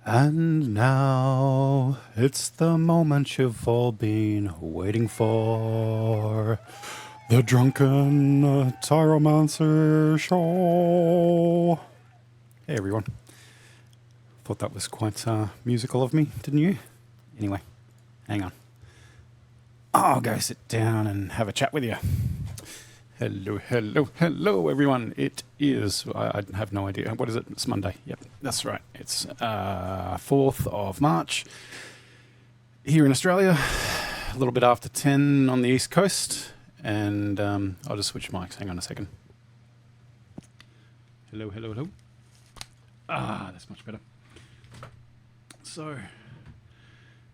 And now it's the moment you've all been waiting for. The Drunken Tyromancy Show. Hey everyone. Thought that was quite musical of me, didn't you? Anyway, hang on. I'll go sit down and have a chat with you. Hello, everyone. It is, I have no idea. What is it? It's Monday. Yep, that's right. It's 4th of March here in Australia, a little bit after 10 on the East Coast. And I'll just switch mics. Hang on a second. Hello. That's much better. So, have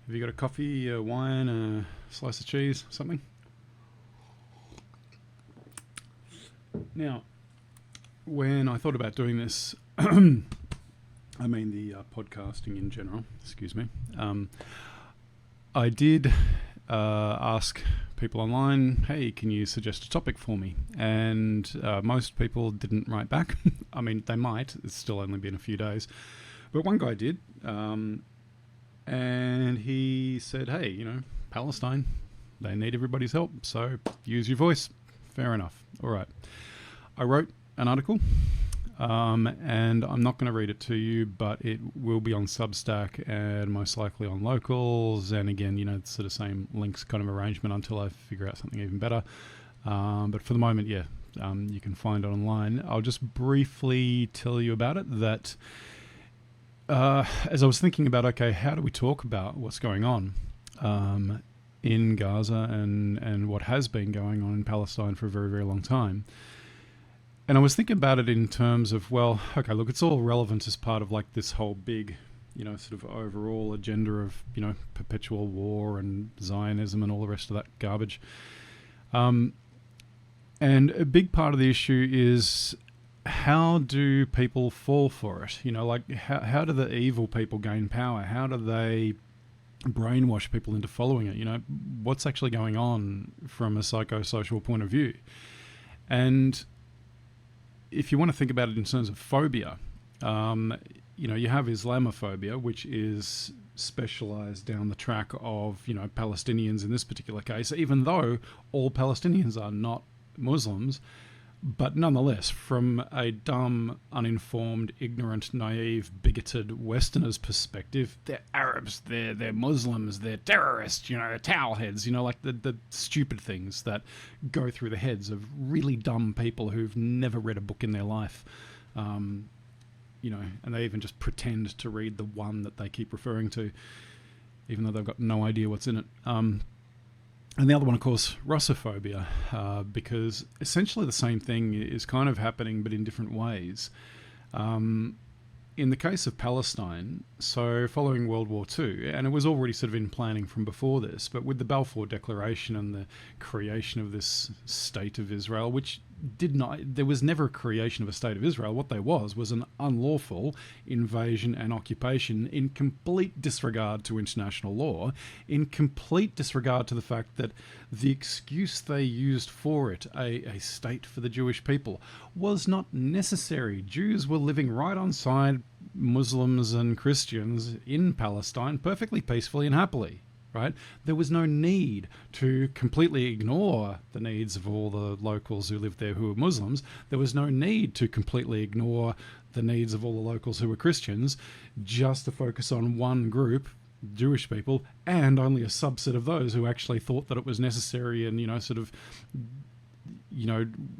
you got a coffee, a wine, a slice of cheese, something? Now, when I thought about doing this, I mean the podcasting in general, excuse me, I did ask people online, hey, can you suggest a topic for me? And most people didn't write back. I mean, they might. It's still only been a few days. But one guy did. And he said, hey, Palestine, they need everybody's help. So use your voice. Fair enough. All right. I wrote an article, and I'm not going to read it to you, but it will be on Substack and most likely on Locals. And again, it's sort of same links kind of arrangement until I figure out something even better. But for the moment, yeah, you can find it online. I'll just briefly tell you about it that as I was thinking about, okay, how do we talk about what's going on in Gaza and what has been going on in Palestine for a very, very long time. And I was thinking about it in terms of, well, okay, look, it's all relevant as part of like this whole big, sort of overall agenda of, perpetual war and Zionism and all the rest of that garbage. And a big part of the issue is how do people fall for it? Like how do the evil people gain power? How do they brainwash people into following it? What's actually going on from a psychosocial point of view? And if you want to think about it in terms of phobia, you have Islamophobia, which is specialized down the track of, Palestinians in this particular case, even though all Palestinians are not Muslims. But nonetheless, from a dumb, uninformed, ignorant, naive, bigoted Westerner's perspective, they're Arabs, they're Muslims, they're terrorists, they're towel heads, like the stupid things that go through the heads of really dumb people who've never read a book in their life. And they even just pretend to read the one that they keep referring to, even though they've got no idea what's in it. And the other one, of course, Russophobia, because essentially the same thing is kind of happening, but in different ways. In the case of Palestine, so following World War II, and it was already sort of in planning from before this, but with the Balfour Declaration and the creation of this state of Israel, which there was never a creation of a state of Israel. What there was an unlawful invasion and occupation in complete disregard to international law, in complete disregard to the fact that the excuse they used for it, a state for the Jewish people, was not necessary. Jews were living right onside Muslims and Christians in Palestine perfectly peacefully and happily. Right? There was no need to completely ignore the needs of all the locals who lived there who were Muslims. There was no need to completely ignore the needs of all the locals who were Christians, just to focus on one group, Jewish people, and only a subset of those who actually thought that it was necessary and,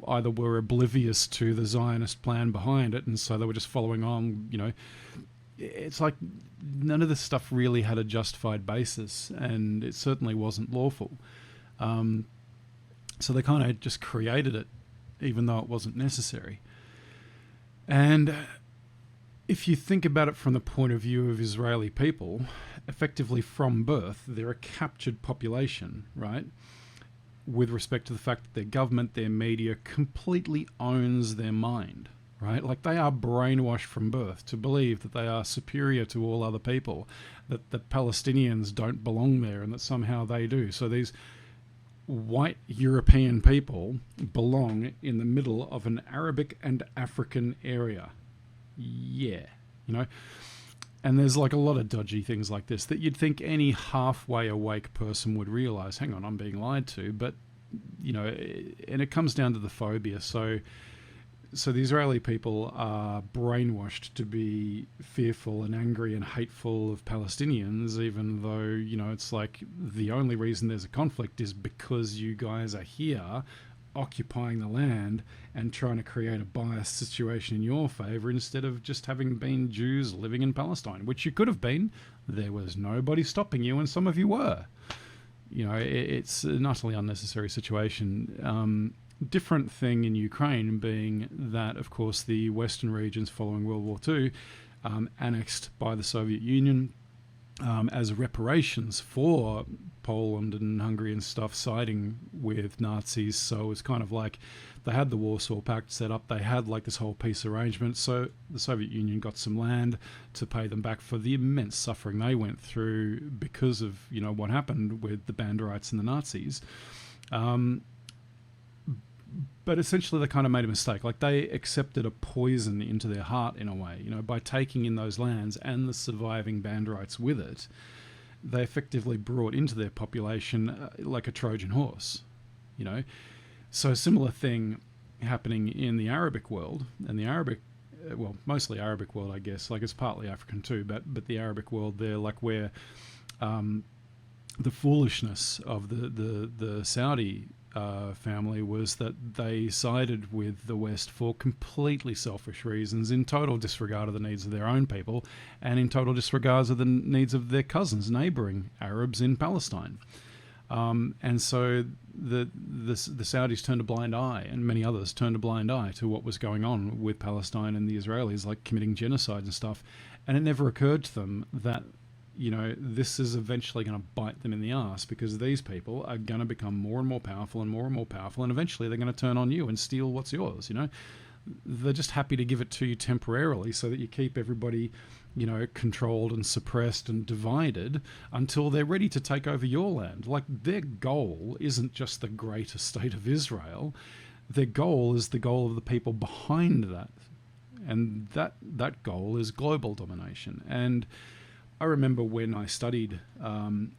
either were oblivious to the Zionist plan behind it, and so they were just following on, It's like none of this stuff really had a justified basis, and it certainly wasn't lawful. So they kind of just created it, even though it wasn't necessary. And if you think about it from the point of view of Israeli people, effectively from birth, they're a captured population, right? With respect to the fact that their government, their media completely owns their mind. Right? Like they are brainwashed from birth to believe that they are superior to all other people, that the Palestinians don't belong there and that somehow they do. So these white European people belong in the middle of an Arabic and African area. Yeah, And there's like a lot of dodgy things like this that you'd think any halfway awake person would realize, hang on, I'm being lied to. But, and it comes down to the phobia. So the Israeli people are brainwashed to be fearful and angry and hateful of Palestinians, even though, it's like the only reason there's a conflict is because you guys are here occupying the land and trying to create a biased situation in your favor instead of just having been Jews living in Palestine, which you could have been. There was nobody stopping you, and some of you were. It's an utterly unnecessary situation. Different thing in Ukraine being that, of course, the western regions following World War II, annexed by the Soviet Union as reparations for Poland and Hungary and stuff siding with Nazis. So it's kind of like they had the Warsaw Pact set up. They had like this whole peace arrangement. So the Soviet Union got some land to pay them back for the immense suffering they went through because of, what happened with the Banderites and the Nazis. But essentially they kind of made a mistake. Like they accepted a poison into their heart in a way, by taking in those lands and the surviving Banderites with it. They effectively brought into their population like a Trojan horse, So a similar thing happening in the Arabic world, and the Arabic, mostly Arabic world, I guess. Like it's partly African too, but the Arabic world, they're like where the foolishness of the Saudi family was that they sided with the West for completely selfish reasons, in total disregard of the needs of their own people and in total disregard of the needs of their cousins, neighbouring Arabs in Palestine. And so the Saudis turned a blind eye, and many others turned a blind eye to what was going on with Palestine and the Israelis, like committing genocide and stuff. And it never occurred to them that this is eventually going to bite them in the ass, because these people are going to become more and more powerful, and eventually they're going to turn on you and steal what's yours. They're just happy to give it to you temporarily so that you keep everybody, controlled and suppressed and divided until they're ready to take over your land. Like their goal isn't just the greater state of Israel. Their goal is the goal of the people behind that. And that goal is global domination. And I remember when I studied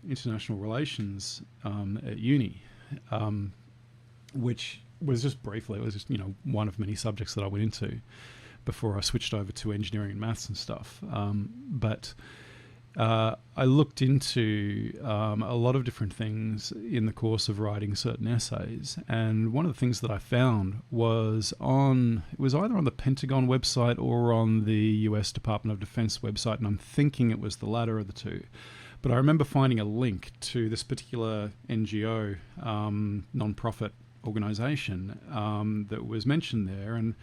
international relations at uni, which was just briefly, it was just, one of many subjects that I went into before I switched over to engineering and maths and stuff. But I looked into a lot of different things in the course of writing certain essays, and one of the things that I found was it was either on the Pentagon website or on the US Department of Defense website, and I'm thinking it was the latter of the two. But I remember finding a link to this particular NGO, non-profit organization that was mentioned there, and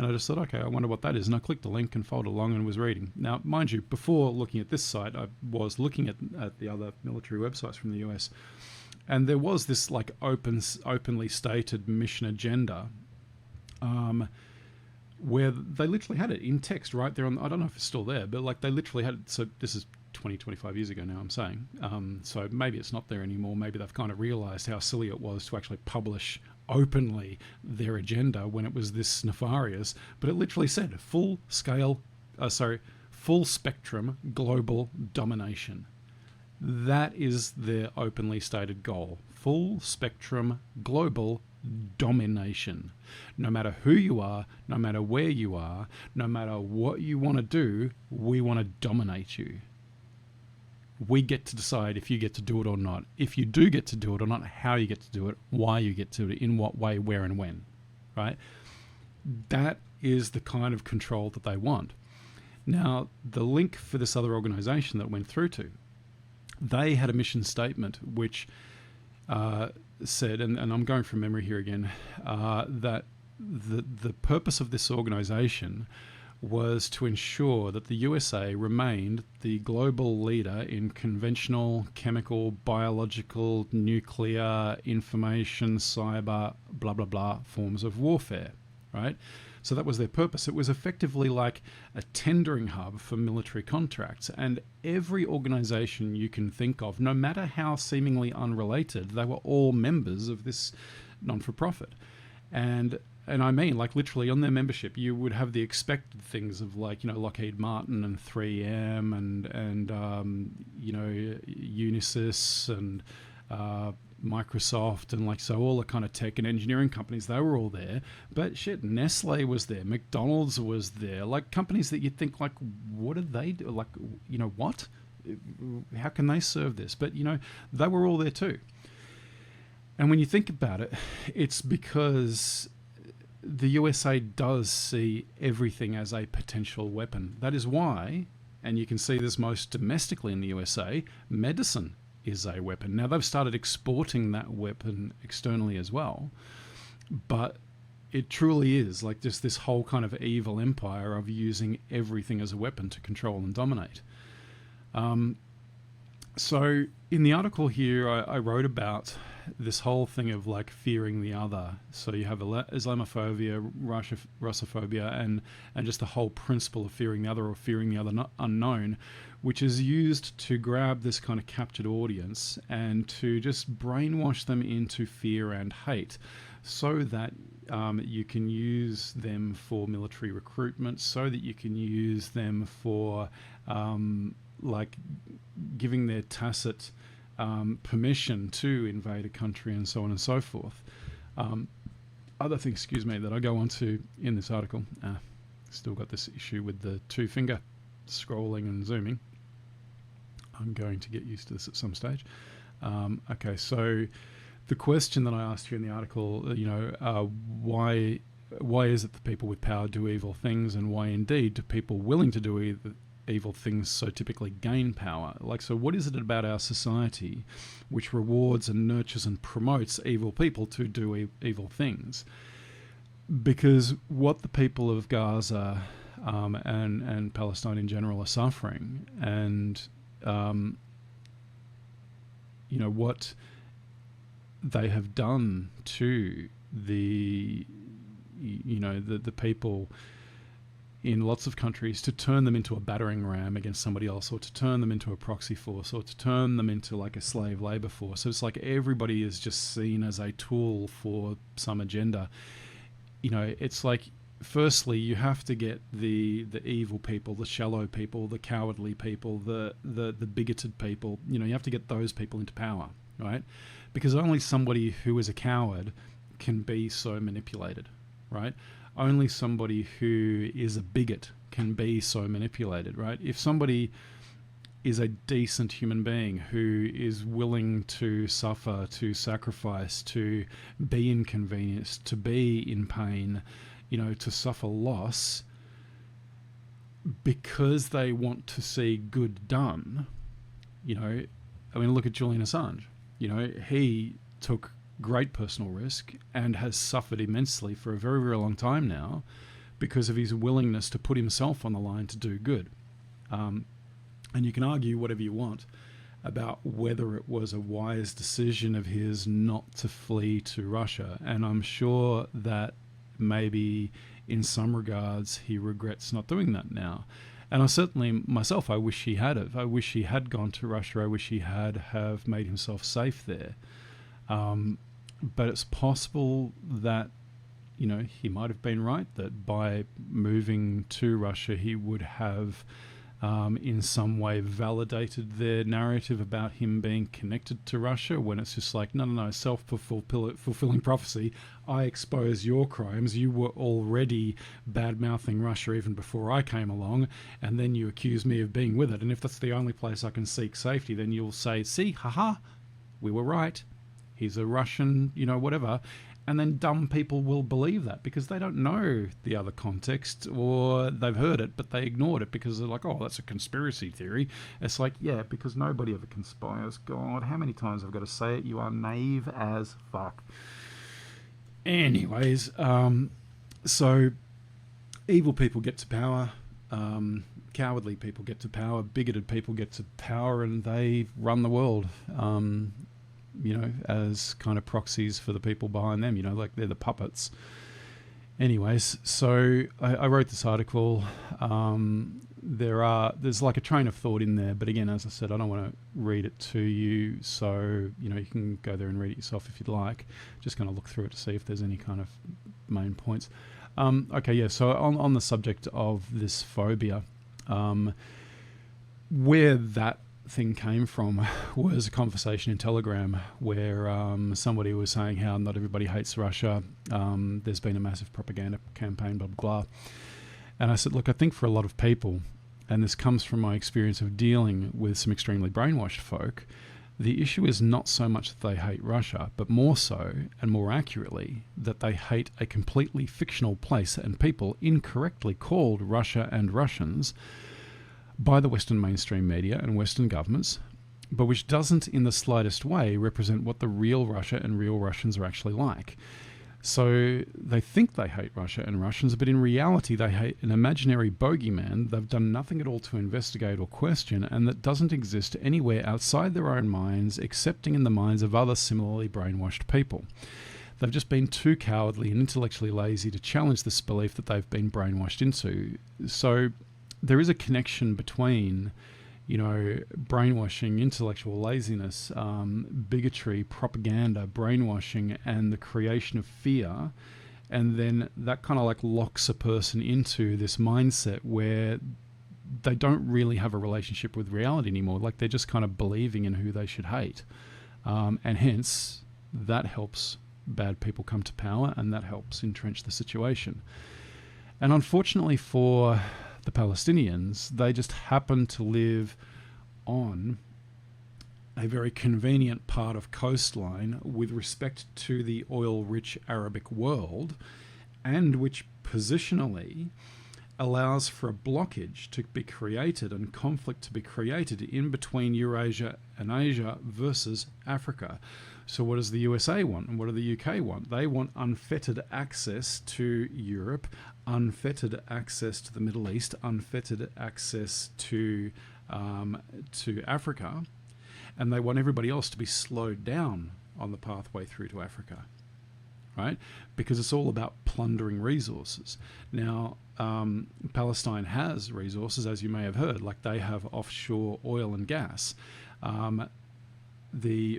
I just thought, okay, I wonder what that is. And I clicked the link and followed along and was reading. Now, mind you, before looking at this site, I was looking at the other military websites from the US. And there was this like openly stated mission agenda where they literally had it in text right there. I don't know if it's still there, but like they literally had it. So this is 25 years ago now, I'm saying. So maybe it's not there anymore. Maybe they've kind of realized how silly it was to actually publish openly their agenda when it was this nefarious. But it literally said full spectrum global domination. That is their openly stated goal. Full spectrum global domination. No matter who you are, no matter where you are, no matter what you want to do, we want to dominate you. We get to decide if you get to do it or not. If you do get to do it or not, how you get to do it, why you get to do it, in what way, where and when, right? That is the kind of control that they want. Now, the link for this other organization that I went through to, they had a mission statement which said, and I'm going from memory here again, that the purpose of this organization was to ensure that the USA remained the global leader in conventional, chemical, biological, nuclear, information, cyber, blah, blah, blah forms of warfare, right? So that was their purpose. It was effectively like a tendering hub for military contracts. And every organization you can think of, no matter how seemingly unrelated, they were all members of this non-for-profit. And and I mean, like, literally on their membership, you would have the expected things of, like, you know, Lockheed Martin and 3M and you know, Unisys and Microsoft, and, like, so all the kind of tech and engineering companies, they were all there. But shit, Nestle was there, McDonald's was there, like, companies that you'd think, like, what do they do? Like, you know, what? How can they serve this? But, you know, they were all there too. And when you think about it, it's because the USA does see everything as a potential weapon. That is why, and you can see this most domestically in the USA, medicine is a weapon. Now, they've started exporting that weapon externally as well, but it truly is like just this whole kind of evil empire of using everything as a weapon to control and dominate. So in the article here, I wrote about this whole thing of, like, fearing the other. So you have Islamophobia, Russophobia, and just the whole principle of fearing the other, or fearing the other unknown, which is used to grab this kind of captured audience and to just brainwash them into fear and hate, so that you can use them for military recruitment, so that you can use them for like giving their tacit permission to invade a country, and so on and so forth. Other things, excuse me, that I go on to in this article, still got this issue with the 2-finger scrolling and zooming. I'm going to get used to this at some stage. Okay, so the question that I asked you in the article, you know, why is it that people with power do evil things, and why indeed do people willing to do evil things so typically gain power? Like, so what is it about our society which rewards and nurtures and promotes evil people to do evil things? Because what the people of Gaza and Palestine in general are suffering, and you know, what they have done to the people in lots of countries, to turn them into a battering ram against somebody else, or to turn them into a proxy force, or to turn them into like a slave labor force. So it's like everybody is just seen as a tool for some agenda. You know, it's like, firstly, you have to get the evil people, the shallow people, the cowardly people, the bigoted people. You know, you have to get those people into power, right? Because only somebody who is a coward can be so manipulated, right? Only somebody who is a bigot can be so manipulated, right? If somebody is a decent human being who is willing to suffer, to sacrifice, to be inconvenienced, to be in pain, you know, to suffer loss, because they want to see good done, you know, I mean, look at Julian Assange. You know, he took great personal risk and has suffered immensely for a very, very long time now because of his willingness to put himself on the line to do good. And you can argue whatever you want about whether it was a wise decision of his not to flee to Russia. And I'm sure that maybe in some regards he regrets not doing that now. And I certainly, myself, I wish he had have. I wish he had gone to Russia. I wish he had have made himself safe there. But it's possible that, you know, he might have been right, that by moving to Russia, he would have in some way validated their narrative about him being connected to Russia, when it's just like, no, self-fulfilling prophecy. I expose your crimes. You were already bad-mouthing Russia even before I came along, and then you accuse me of being with it. And if that's the only place I can seek safety, then you'll say, see, haha, we were right. He's a Russian, you know, whatever. And then dumb people will believe that because they don't know the other context, or they've heard it, but they ignored it because they're like, oh, that's a conspiracy theory. It's like, yeah, because nobody ever conspires. God, how many times have I got to say it? You are naive as fuck. Anyways, so evil people get to power. Cowardly people get to power. Bigoted people get to power, and they run the world. You know, as kind of proxies for the people behind them, you know, like they're the puppets. Anyways, so I wrote this article. There's like a train of thought in there, but again, as I said, I don't want to read it to you, so, you know, you can go there and read it yourself if you'd like. Just going to look through it to see if there's any kind of main points. Okay, yeah. So on the subject of this phobia, where that thing came from was a conversation in Telegram where somebody was saying how not everybody hates Russia. There's been a massive propaganda campaign, blah, blah, blah. And I said, look, I think for a lot of people, and this comes from my experience of dealing with some extremely brainwashed folk, the issue is not so much that they hate Russia, but more so, and more accurately, that they hate a completely fictional place and people incorrectly called Russia and Russians by the Western mainstream media and Western governments, but which doesn't in the slightest way represent what the real Russia and real Russians are actually like. So they think they hate Russia and Russians, but in reality they hate an imaginary bogeyman they've done nothing at all to investigate or question, and that doesn't exist anywhere outside their own minds, excepting in the minds of other similarly brainwashed people. They've just been too cowardly and intellectually lazy to challenge this belief that they've been brainwashed into. So there is a connection between, brainwashing, intellectual laziness, bigotry, propaganda, brainwashing, and the creation of fear. And then that kind of like locks a person into this mindset where they don't really have a relationship with reality anymore. Like they're just kind of believing in who they should hate. And hence that helps bad people come to power, and that helps entrench the situation. And unfortunately for the Palestinians, they just happen to live on a very convenient part of coastline with respect to the oil-rich Arabic world, and which positionally allows for a blockage to be created and conflict to be created in between Eurasia and Asia versus Africa. So what does the USA want, and what do the UK want? They want unfettered access to Europe, unfettered access to the Middle East, unfettered access to Africa, and they want everybody else to be slowed down on the pathway through to Africa, right? Because it's all about plundering resources. Now, Palestine has resources, as you may have heard, like they have offshore oil and gas. The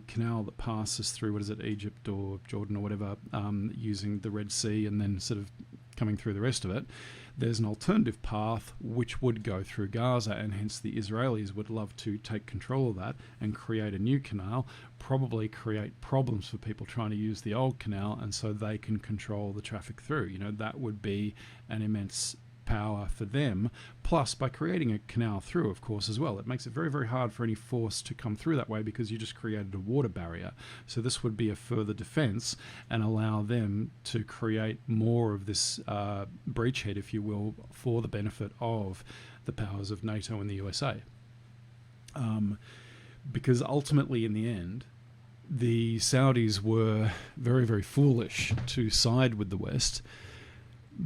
canal that passes through, Egypt or Jordan or whatever, using the Red Sea and then sort of coming through the rest of it, there's an alternative path which would go through Gaza, and hence the Israelis would love to take control of that and create a new canal, probably create problems for people trying to use the old canal, and so they can control the traffic through. That would be an immense power for them. Plus, by creating a canal through, of course, as well, it makes it very, very hard for any force to come through that way, because you just created a water barrier. So this would be a further defense and allow them to create more of this breachhead, if you will, for the benefit of the powers of NATO and the USA. Because ultimately, in the end, the Saudis were very, very foolish to side with the West,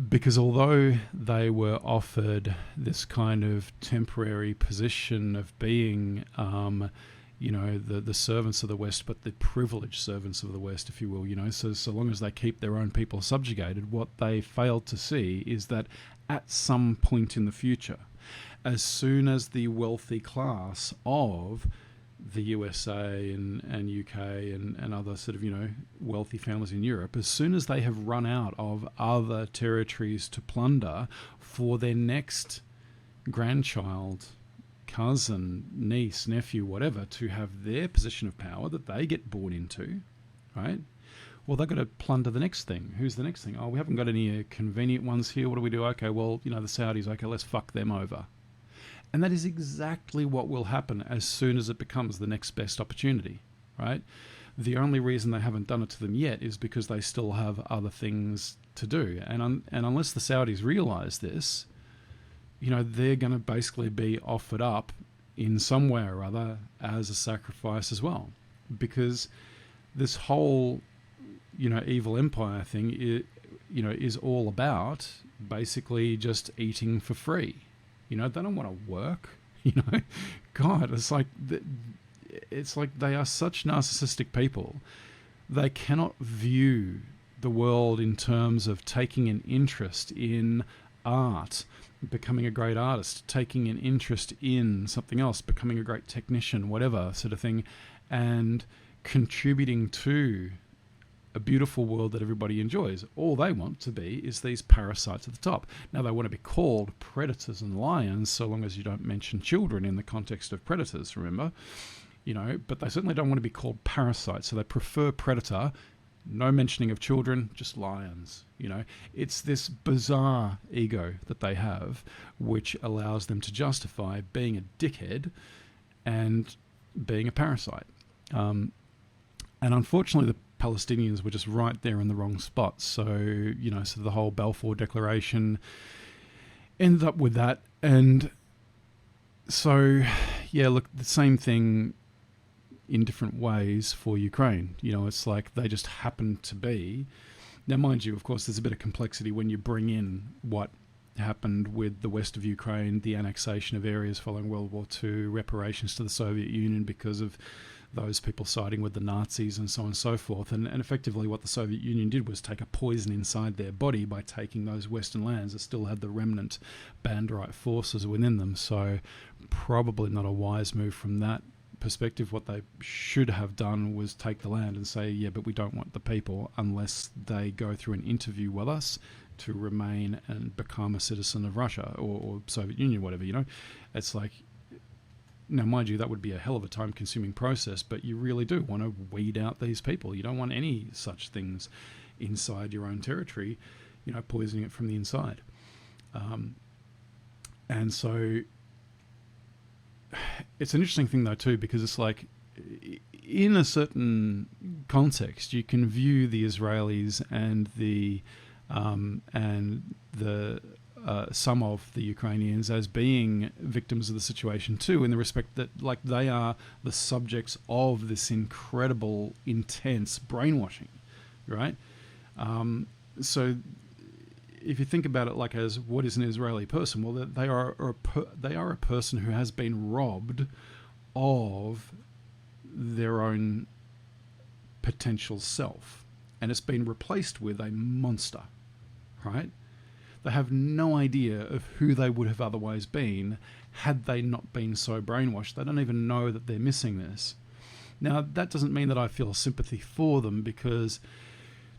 because although they were offered this kind of temporary position of being, the servants of the West, but the privileged servants of the West, if you will, so long as they keep their own people subjugated, what they failed to see is that at some point in the future, as soon as the wealthy class of the USA and UK and other sort of, wealthy families in Europe, as soon as they have run out of other territories to plunder for their next grandchild, cousin, niece, nephew, whatever, to have their position of power that they get born into, right? Well, they've got to plunder the next thing. Who's the next thing? Oh, we haven't got any convenient ones here. What do we do? Okay, well, the Saudis, okay, let's fuck them over. And that is exactly what will happen as soon as it becomes the next best opportunity, right? The only reason they haven't done it to them yet is because they still have other things to do. And unless the Saudis realize this, they're going to basically be offered up in some way or other as a sacrifice as well. Because this whole, evil empire thing, is all about basically just eating for free. They don't want to work. God, it's like they are such narcissistic people. They cannot view the world in terms of taking an interest in art, becoming a great artist, taking an interest in something else, becoming a great technician, whatever sort of thing, and contributing to a beautiful world that everybody enjoys. All they want to be is these parasites at the top. Now, they want to be called predators and lions, so long as you don't mention children in the context of predators, remember? But they certainly don't want to be called parasites, so they prefer predator. No mentioning of children, just lions. It's this bizarre ego that they have, which allows them to justify being a dickhead and being a parasite. And unfortunately, the Palestinians were just right there in the wrong spot. So the whole Balfour Declaration ended up with that. And so, yeah, look, the same thing in different ways for Ukraine. It's like they just happen to be. Now, mind you, of course, there's a bit of complexity when you bring in what happened with the west of Ukraine, the annexation of areas following World War II, reparations to the Soviet Union because of those people siding with the Nazis and so on and so forth. And effectively what the Soviet Union did was take a poison inside their body by taking those Western lands that still had the remnant Banderite forces within them. So probably not a wise move from that perspective. What they should have done was take the land and say, yeah, but we don't want the people unless they go through an interview with us to remain and become a citizen of Russia or Soviet Union, whatever, It's like, now mind you, that would be a hell of a time consuming process, but you really do want to weed out these people. You don't want any such things inside your own territory, poisoning it from the inside. And so it's an interesting thing though too, because it's like, in a certain context, you can view the Israelis and the some of the Ukrainians as being victims of the situation too, in the respect that like they are the subjects of this incredible, intense brainwashing, right? So if you think about it like as what is an Israeli person, well, they are a person who has been robbed of their own potential self, and it's been replaced with a monster, right? They have no idea of who they would have otherwise been had they not been so brainwashed. They don't even know that they're missing this. Now, that doesn't mean that I feel sympathy for them, because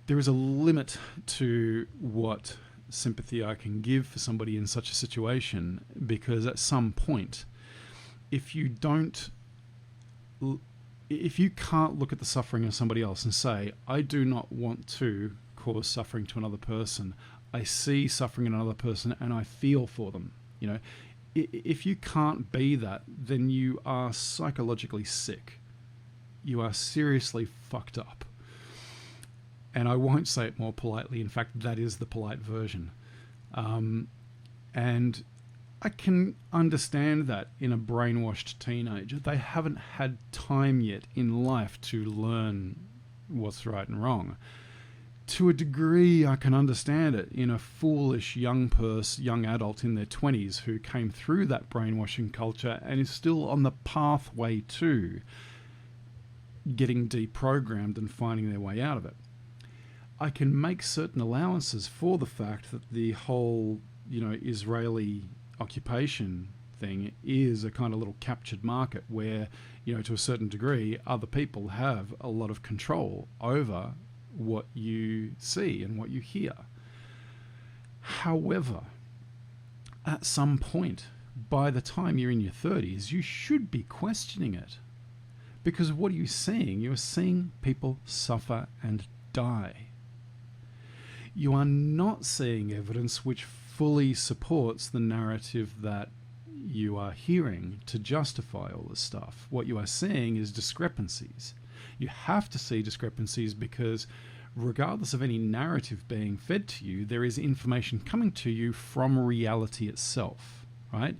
there is a limit to what sympathy I can give for somebody in such a situation, because at some point, if you can't look at the suffering of somebody else and say, I do not want to cause suffering to another person, I see suffering in another person and I feel for them, if you can't be that, then you are psychologically sick. You are seriously fucked up. And I won't say it more politely. In fact, that is the polite version. And I can understand that in a brainwashed teenager. They haven't had time yet in life to learn what's right and wrong. To a degree, I can understand it in a foolish young adult in their 20s who came through that brainwashing culture and is still on the pathway to getting deprogrammed and finding their way out of it. I can make certain allowances for the fact that the whole, Israeli occupation thing is a kind of little captured market where, to a certain degree, other people have a lot of control over what you see and what you hear. However, at some point, by the time you're in your 30s, you should be questioning it. Because what are you seeing? You're seeing people suffer and die. You are not seeing evidence which fully supports the narrative that you are hearing to justify all this stuff. What you are seeing is discrepancies. You have to see discrepancies because regardless of any narrative being fed to you, there is information coming to you from reality itself, right?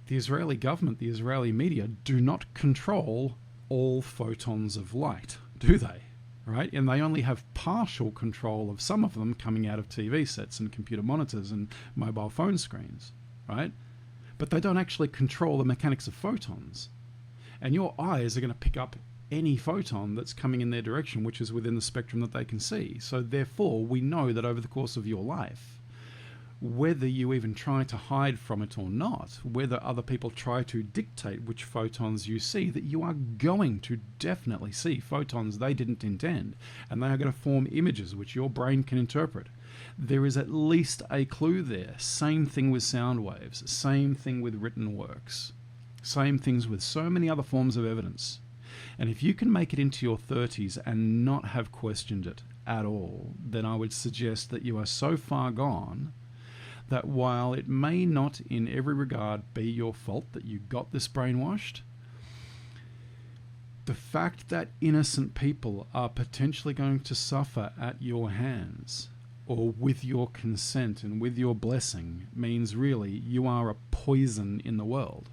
The Israeli government, the Israeli media do not control all photons of light, do they? Right? And they only have partial control of some of them coming out of TV sets and computer monitors and mobile phone screens, right? But they don't actually control the mechanics of photons. And your eyes are going to pick up any photon that's coming in their direction, which is within the spectrum that they can see. So therefore, we know that over the course of your life, whether you even try to hide from it or not, whether other people try to dictate which photons you see, that you are going to definitely see photons they didn't intend, and they are going to form images which your brain can interpret. There is at least a clue there. Same thing with sound waves, same thing with written works, same things with so many other forms of evidence. And if you can make it into your 30s and not have questioned it at all, then I would suggest that you are so far gone that while it may not in every regard be your fault that you got this brainwashed, the fact that innocent people are potentially going to suffer at your hands or with your consent and with your blessing means really you are a poison in the world,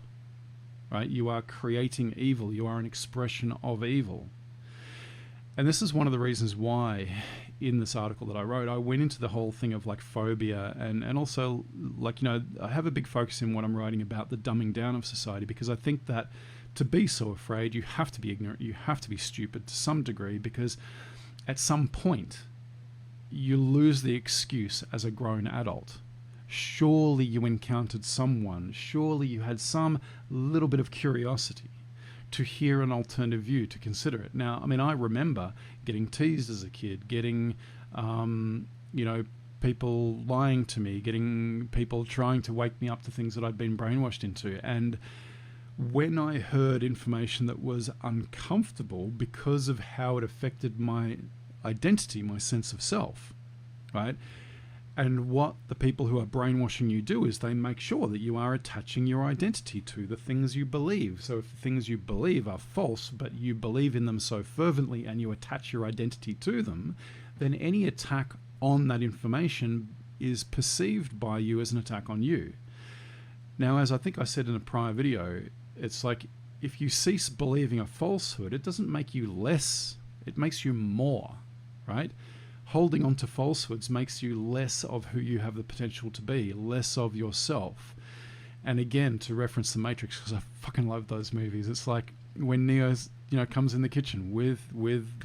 right? You are creating evil. You are an expression of evil. And this is one of the reasons why in this article that I wrote, I went into the whole thing of like phobia and also like, you know, I have a big focus in what I'm writing about the dumbing down of society, because I think that to be so afraid, you have to be ignorant, you have to be stupid to some degree, because at some point you lose the excuse as a grown adult. Surely you encountered someone, surely you had some little bit of curiosity to hear an alternative view, to consider it. Now, I mean, I remember getting teased as a kid, getting, you know, people lying to me, getting people trying to wake me up to things that I'd been brainwashed into. And when I heard information that was uncomfortable because of how it affected my identity, my sense of self, right? And what the people who are brainwashing you do is they make sure that you are attaching your identity to the things you believe. So if the things you believe are false, but you believe in them so fervently and you attach your identity to them, then any attack on that information is perceived by you as an attack on you. Now, as I think I said in a prior video, it's like if you cease believing a falsehood, it doesn't make you less, it makes you more, right? Holding on to falsehoods makes you less of who you have the potential to be, less of yourself. And again, to reference The Matrix, because I fucking love those movies, it's like when Neo's, you know, comes in the kitchen with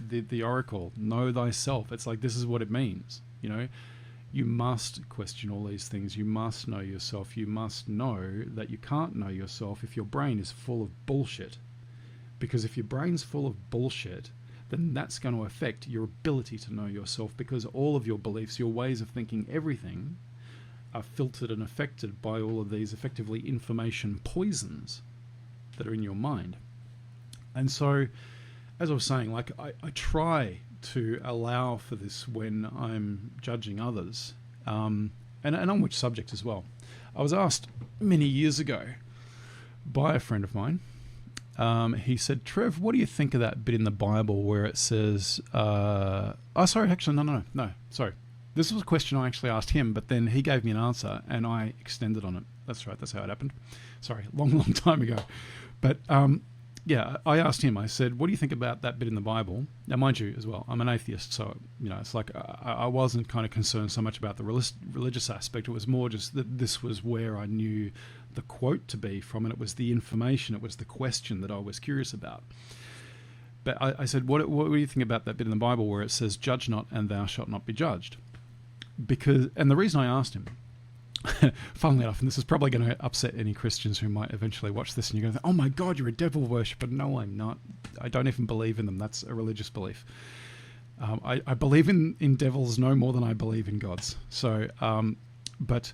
the Oracle, know thyself. It's like, this is what it means, you know. You must question all these things. You must know yourself. You must know that you can't know yourself if your brain is full of bullshit. Because if your brain's full of bullshit, then that's going to affect your ability to know yourself, because all of your beliefs, your ways of thinking, everything are filtered and affected by all of these effectively information poisons that are in your mind. And so, as I was saying, like I try to allow for this when I'm judging others, and on which subject as well. I was asked many years ago by a friend of mine. He said, Trev, what do you think of that bit in the Bible where it says, no. This was a question I actually asked him, but then he gave me an answer and I extended on it. That's right. That's how it happened. Sorry, long time ago. But, yeah, I asked him, I said, what do you think about that bit in the Bible? Now, mind you, as well, I'm an atheist, so, you know, it's like I wasn't kind of concerned so much about the religious aspect. It was more just that this was where I knew the quote to be from, and it was the information, it was the question that I was curious about. But I said, what do you think about that bit in the Bible where it says, judge not and thou shalt not be judged? And the reason I asked him, funnily enough, and this is probably going to upset any Christians who might eventually watch this, and you're going to think, oh my God, you're a devil worshipper. No, I'm not. I don't even believe in them. That's a religious belief. I believe in devils no more than I believe in gods. So, but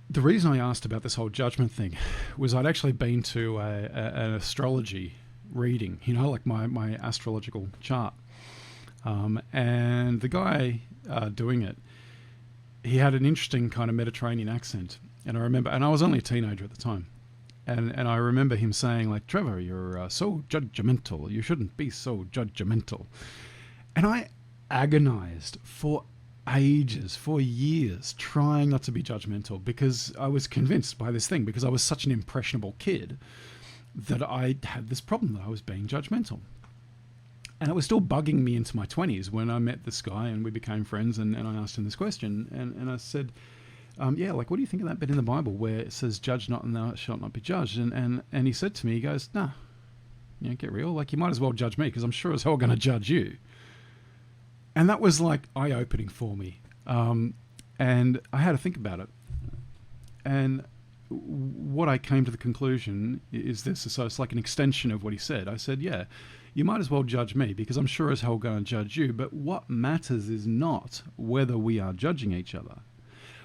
the reason I asked about this whole judgment thing was I'd actually been to an astrology reading, you know, like my astrological chart. And the guy doing it, he had an interesting kind of Mediterranean accent. And I remember, and I was only a teenager at the time. And I remember him saying, like, Trevor, you're so judgmental. You shouldn't be so judgmental. And I agonized for ages, for years, trying not to be judgmental, because I was convinced by this thing, because I was such an impressionable kid, that I had this problem that I was being judgmental. And it was still bugging me into my 20s when I met this guy and we became friends, and I asked him this question, and I said, yeah, like, what do you think of that bit in the Bible where it says, judge not and thou shalt not be judged? And he said to me, he goes, nah, you know, get real. Like, you might as well judge me, because I'm sure as hell going to judge you. And that was like eye-opening for me. And I had to think about it. And what I came to the conclusion is this. So it's like an extension of what he said. I said, yeah, you might as well judge me because I'm sure as hell going to judge you. But what matters is not whether we are judging each other.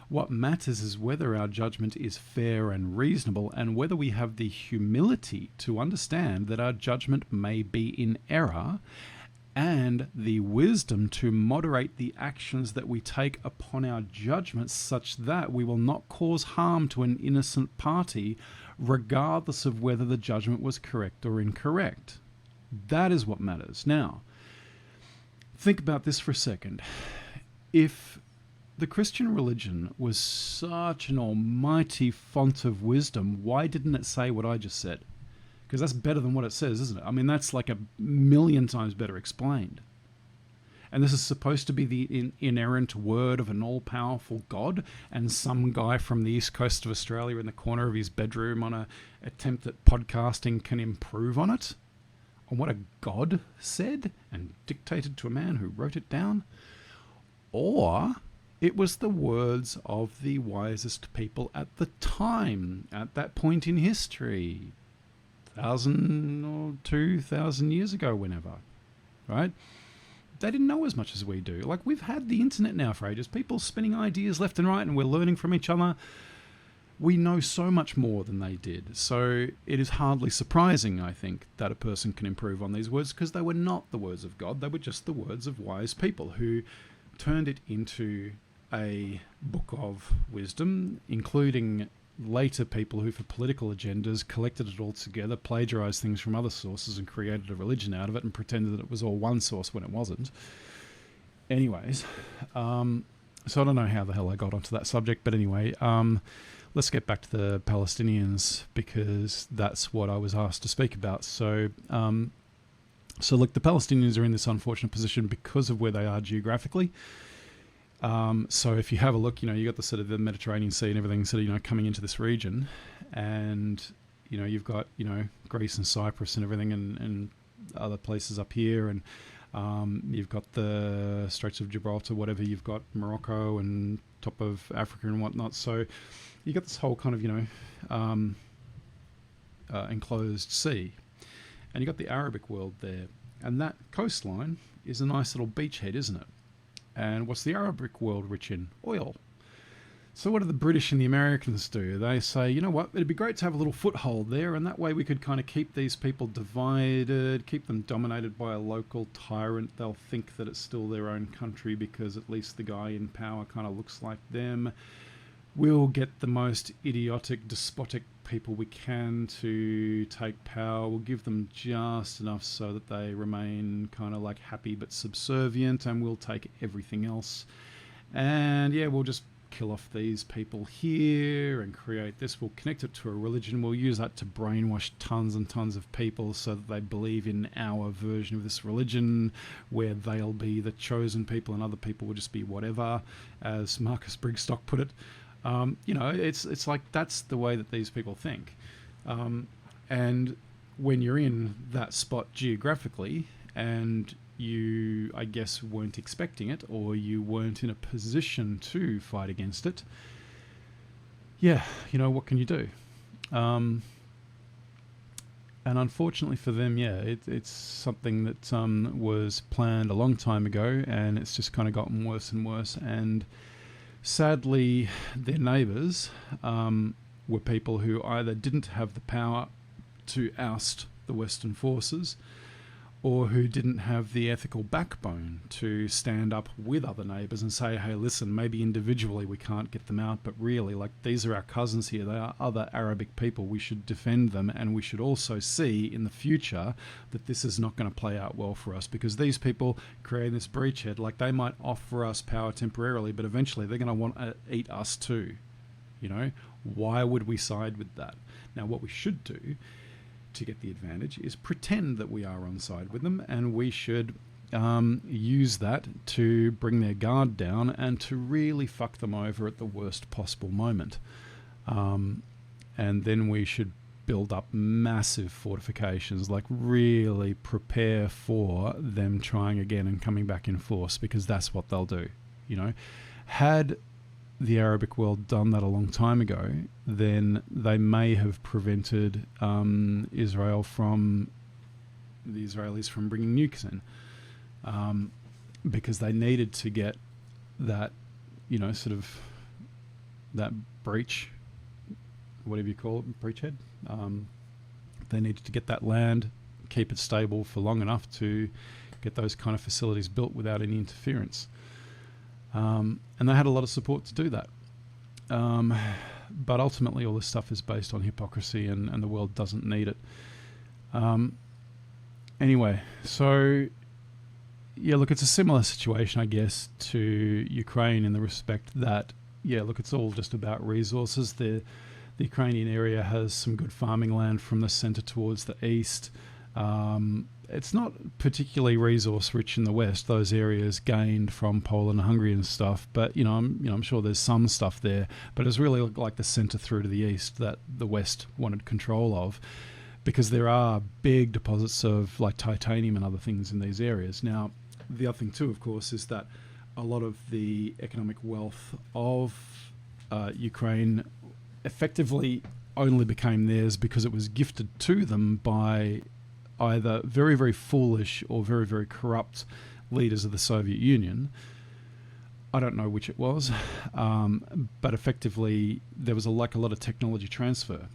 What matters is whether our judgment is fair and reasonable, and whether we have the humility to understand that our judgment may be in error, and the wisdom to moderate the actions that we take upon our judgment such that we will not cause harm to an innocent party, regardless of whether the judgment was correct or incorrect. That is what matters. Now, think about this for a second. If the Christian religion was such an almighty font of wisdom, why didn't it say what I just said? Because that's better than what it says, isn't it? I mean, that's like 1,000,000 times better explained. And this is supposed to be the inerrant word of an all-powerful God, and some guy from the east coast of Australia in the corner of his bedroom on an attempt at podcasting can improve on it? On what a God said and dictated to a man who wrote it down? Or it was the words of the wisest people at the time, at that point in history, 1,000 or 2,000 years ago, whenever, right? They didn't know as much as we do. Like, we've had the internet now for ages, people spinning ideas left and right, and we're learning from each other. We know so much more than they did. So it is hardly surprising, I think, that a person can improve on these words, because they were not the words of God. They were just the words of wise people who turned it into a book of wisdom, including later people who, for political agendas, collected it all together, plagiarized things from other sources and created a religion out of it and pretended that it was all one source when it wasn't. Anyways, so I don't know how the hell I got onto that subject, but anyway, let's get back to the Palestinians, because that's what I was asked to speak about. So look, the Palestinians are in this unfortunate position because of where they are geographically. So if you have a look, you got the sort of the Mediterranean Sea and everything sort of, coming into this region, and, you've got, Greece and Cyprus and everything, and other places up here, and you've got the Straits of Gibraltar, whatever, you've got Morocco and top of Africa and whatnot. So you got this whole kind of, enclosed sea, and you got the Arabic world there, and that coastline is a nice little beachhead, isn't it? And what's the Arabic world rich in? Oil. So what do the British and the Americans do? They say, you know what, it'd be great to have a little foothold there, and that way we could kind of keep these people divided, keep them dominated by a local tyrant. They'll think that it's still their own country because at least the guy in power kind of looks like them. We'll get the most idiotic, despotic people we can to take power. We'll give them just enough so that they remain kind of like happy but subservient, and we'll take everything else. And yeah, we'll just kill off these people here and create this. We'll connect it to a religion. We'll use that to brainwash tons and tons of people so that they believe in our version of this religion, where they'll be the chosen people and other people will just be whatever, as Marcus Brigstock put it. It's like that's the way that these people think. And when you're in that spot geographically and you, I guess, weren't expecting it, or you weren't in a position to fight against it, what can you do? And unfortunately for them, it's something that was planned a long time ago, and it's just kind of gotten worse and worse. And sadly, their neighbours were people who either didn't have the power to oust the Western forces, or who didn't have the ethical backbone to stand up with other neighbours and say, hey, listen, maybe individually we can't get them out, but really, like, these are our cousins here. They are other Arabic people. We should defend them, and we should also see in the future that this is not going to play out well for us, because these people creating this breachhead, like, they might offer us power temporarily, but eventually they're going to want to eat us too. Why would we side with that? Now, what we should do to get the advantage is pretend that we are on side with them, and we should use that to bring their guard down and to really fuck them over at the worst possible moment. And then we should build up massive fortifications, like really prepare for them trying again and coming back in force, because that's what they'll do. Had the Arabic world done that a long time ago, then they may have prevented the Israelis from bringing nukes in, because they needed to get that, sort of that breach, whatever you call it, breachhead. They needed to get that land, keep it stable for long enough to get those kind of facilities built without any interference. And they had a lot of support to do that. But ultimately all this stuff is based on hypocrisy, and the world doesn't need it. Anyway, so yeah, look, it's a similar situation, I guess, to Ukraine in the respect that, yeah, look, it's all just about resources. The Ukrainian area has some good farming land from the centre towards the east. It's not particularly resource rich in the west. Those areas gained from Poland and Hungary and stuff, but I'm sure there's some stuff there. But it's really like the centre through to the east that the west wanted control of, because there are big deposits of like titanium and other things in these areas. Now, the other thing too, of course, is that a lot of the economic wealth of Ukraine effectively only became theirs because it was gifted to them by either very, very foolish or very, very corrupt leaders of the Soviet Union. I don't know which it was, but effectively there was a lot of technology transfer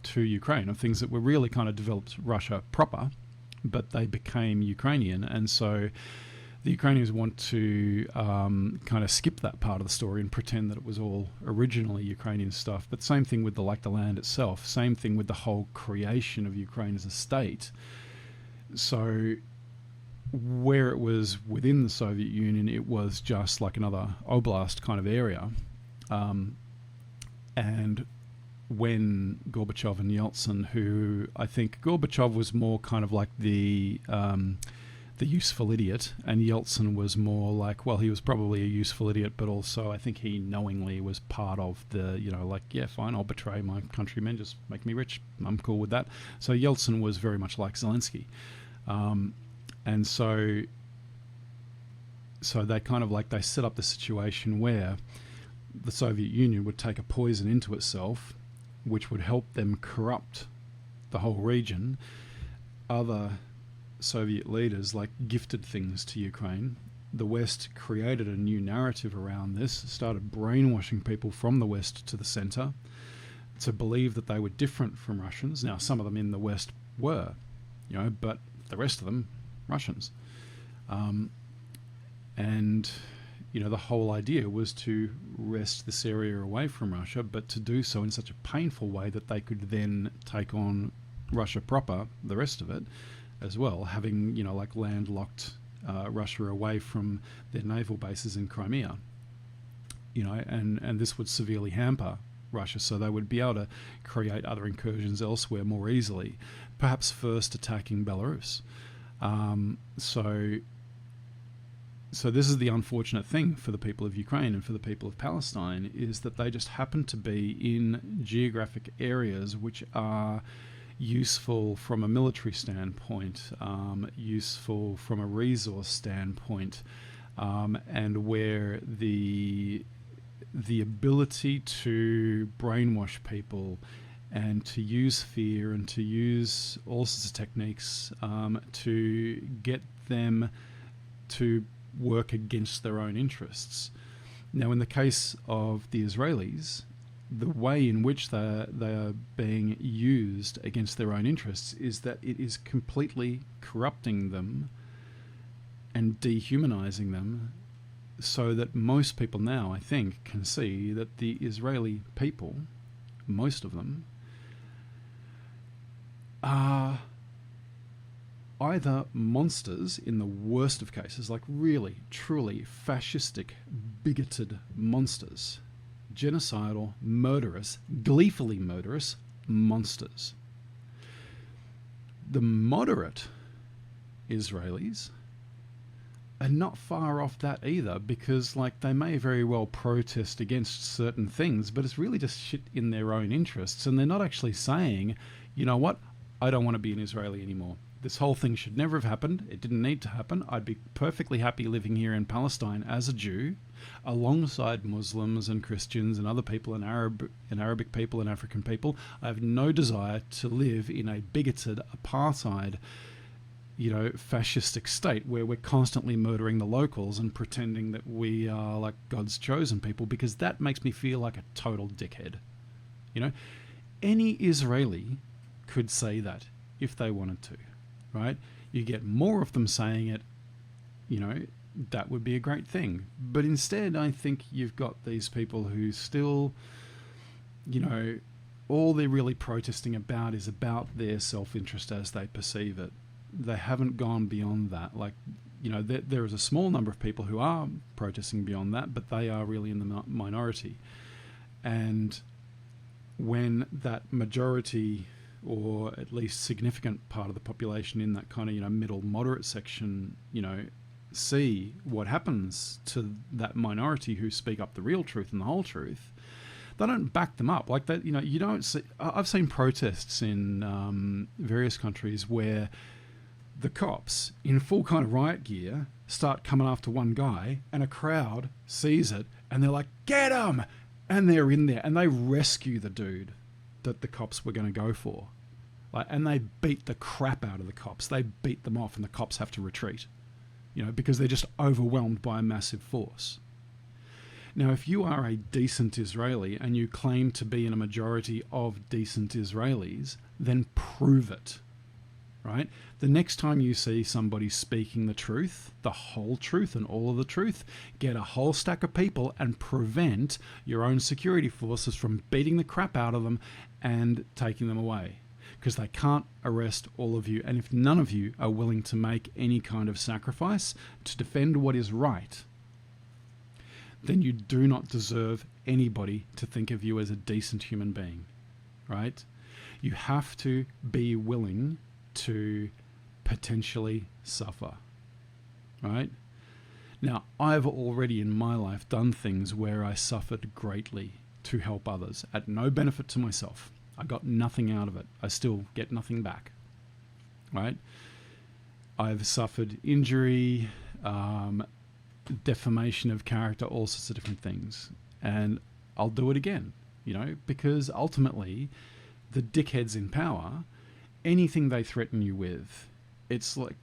to Ukraine of things that were really kind of developed Russia proper, but they became Ukrainian. And so the Ukrainians want to kind of skip that part of the story and pretend that it was all originally Ukrainian stuff. But same thing with the land itself. Same thing with the whole creation of Ukraine as a state. So where it was within the Soviet Union, it was just like another oblast kind of area. And when Gorbachev and Yeltsin, who I think Gorbachev was more kind of like the useful idiot, and Yeltsin was more like, well, he was probably a useful idiot, but also I think he knowingly was part of the, yeah, fine, I'll betray my countrymen, just make me rich, I'm cool with that. So Yeltsin was very much like Zelensky. And so they kind of like, they set up the situation where the Soviet Union would take a poison into itself, which would help them corrupt the whole region. Other Soviet leaders like gifted things to Ukraine. The West created a new narrative around this, started brainwashing people from the West to the center to believe that they were different from Russians. Now, some of them in the West were, but the rest of them, Russians. And the whole idea was to wrest this area away from Russia, but to do so in such a painful way that they could then take on Russia proper, the rest of it, as well, having, like landlocked Russia away from their naval bases in Crimea, and this would severely hamper Russia, so they would be able to create other incursions elsewhere more easily, perhaps first attacking Belarus. So this is the unfortunate thing for the people of Ukraine and for the people of Palestine, is that they just happen to be in geographic areas which are useful from a military standpoint, useful from a resource standpoint, and where the ability to brainwash people and to use fear and to use all sorts of techniques to get them to work against their own interests. Now, in the case of the Israelis, the way in which they are being used against their own interests is that it is completely corrupting them and dehumanizing them, so that most people now, I think, can see that the Israeli people, most of them, are either monsters in the worst of cases, like really, truly fascistic, bigoted monsters, genocidal, murderous, gleefully murderous monsters. The moderate Israelis are not far off that either, because like they may very well protest against certain things, but it's really just shit in their own interests, and they're not actually saying, you know what, I don't want to be an Israeli anymore. This whole thing should never have happened. It didn't need to happen. I'd be perfectly happy living here in Palestine as a Jew, alongside Muslims and Christians and other people and Arabic people and African people. I have no desire to live in a bigoted, apartheid, fascistic state where we're constantly murdering the locals and pretending that we are like God's chosen people, because that makes me feel like a total dickhead. Any Israeli could say that if they wanted to, right? You get more of them saying it, that would be a great thing. But instead, I think you've got these people who still, all they're really protesting about is about their self-interest as they perceive it. They haven't gone beyond that. There is a small number of people who are protesting beyond that, but they are really in the minority. And when that majority, or at least significant part of the population in that kind of, middle moderate section, see what happens to that minority who speak up the real truth and the whole truth, they don't back them up. Like that, you don't see... I've seen protests in various countries where the cops, in full kind of riot gear, start coming after one guy, and a crowd sees it, and they're like, "Get him!" And they're in there, and they rescue the dude that the cops were going to go for. And they beat the crap out of the cops. They beat them off, and the cops have to retreat, because they're just overwhelmed by a massive force. Now, if you are a decent Israeli and you claim to be in a majority of decent Israelis, then prove it, right? The next time you see somebody speaking the truth, the whole truth and all of the truth, get a whole stack of people and prevent your own security forces from beating the crap out of them and taking them away. Because they can't arrest all of you. And if none of you are willing to make any kind of sacrifice to defend what is right, then you do not deserve anybody to think of you as a decent human being, right? You have to be willing to potentially suffer, right? Now, I've already in my life done things where I suffered greatly to help others at no benefit to myself. I got nothing out of it. I still get nothing back, right? I've suffered injury, defamation of character, all sorts of different things. And I'll do it again, because ultimately the dickheads in power, anything they threaten you with, it's like,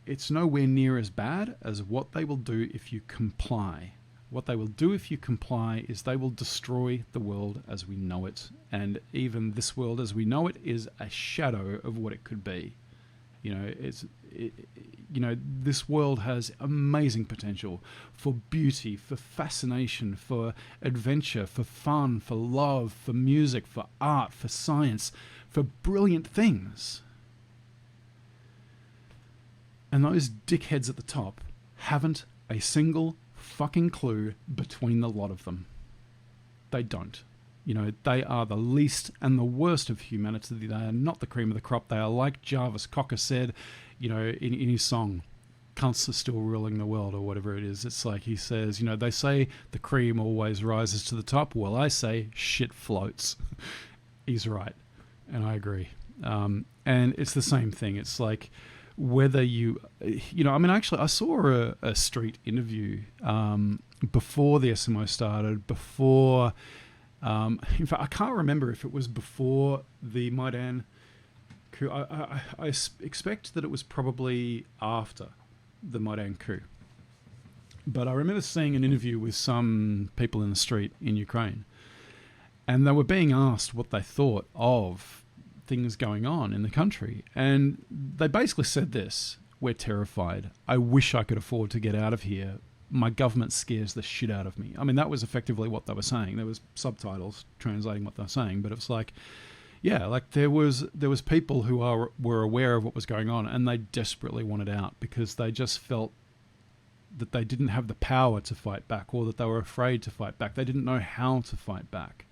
it's nowhere near as bad as what they will do if you comply. What they will do if you comply is they will destroy the world as we know it. And even this world as we know it is a shadow of what it could be. This world has amazing potential for beauty, for fascination, for adventure, for fun, for love, for music, for art, for science, for brilliant things. And those dickheads at the top haven't a single fucking clue between the lot of them. They don't. They are the least and the worst of humanity. They are not the cream of the crop. They are like Jarvis Cocker said, in his song, "Cunts are still ruling the world," or whatever it is. It's like he says, they say the cream always rises to the top. Well, I say shit floats. He's right. And I agree. And it's the same thing. It's like whether actually I saw a street interview before the SMO started, before, in fact, I can't remember if it was before the Maidan coup. I expect that it was probably after the Maidan coup. But I remember seeing an interview with some people in the street in Ukraine, and they were being asked what they thought of things going on in the country. And they basically said this: "We're terrified. I wish I could afford to get out of here. My government scares the shit out of me." I mean, that was effectively what they were saying. There was subtitles translating what they were saying, but it was like, yeah, like there was people who were aware of what was going on, and they desperately wanted out because they just felt that they didn't have the power to fight back, or that they were afraid to fight back. They didn't know how to fight back.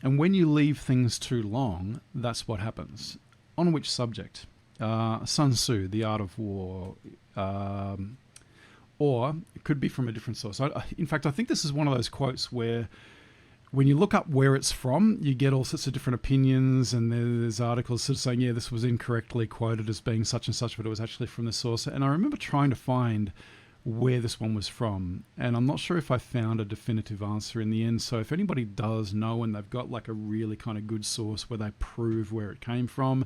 And when you leave things too long, that's what happens. On which subject? Sun Tzu, The Art of War, or it could be from a different source. In fact, I think this is one of those quotes where when you look up where it's from, you get all sorts of different opinions, and there's articles sort of saying, yeah, this was incorrectly quoted as being such and such, but it was actually from this source. And I remember trying to find where this one was from, and I'm not sure if I found a definitive answer in the end. So if anybody does know and they've got like a really kind of good source where they prove where it came from,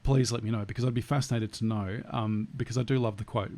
please let me know, because I'd be fascinated to know, because I do love the quote.